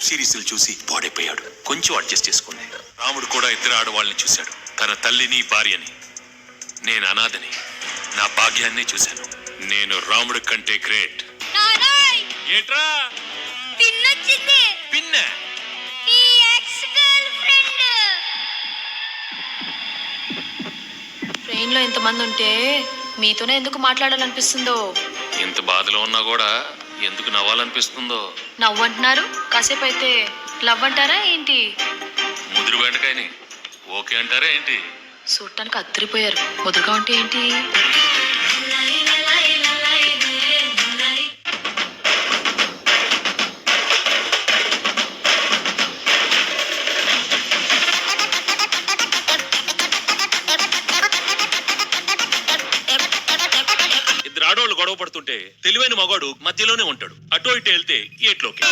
Web సిరీస్లు చూసి పాడైపోయాడు. కొంచెం అడ్జస్ట్ చేసుకుంది. రాముడు కూడా ఇద్దరు ఆడవాళ్ళని చూశాడు. తన తల్లిని భార్యని. నేను అనాథని. నా భాగ్యాన్ని చూశాను. నేను రాముడి కంటే గ్రేట్. ఏట్రా పిన్న ట్రైన్ లో ఇంతమంది ఉంటే మీతోనే ఎందుకు మాట్లాడాలనిపిస్తుందో. ఇంత బాధలో ఉన్నా కూడా ఎందుకు నవ్వాలనిపిస్తుందో. నవ్వంటున్నారు, కాసేపు అయితే లవ్ అంటారా ఏంటి? ముదురు బెండకాయని ఓకే అంటారా ఏంటి? చూడటానికి అద్దరిపోయారు. ముదురుగా ఉంటే ఏంటి? ఇద్దరు ఆడవాళ్ళు గొడవ పడుతుంటే తెలివైన మగాడు మధ్యలోనే ఉంటాడు. అటో ఇటు వెళ్తే ఏట్లోకి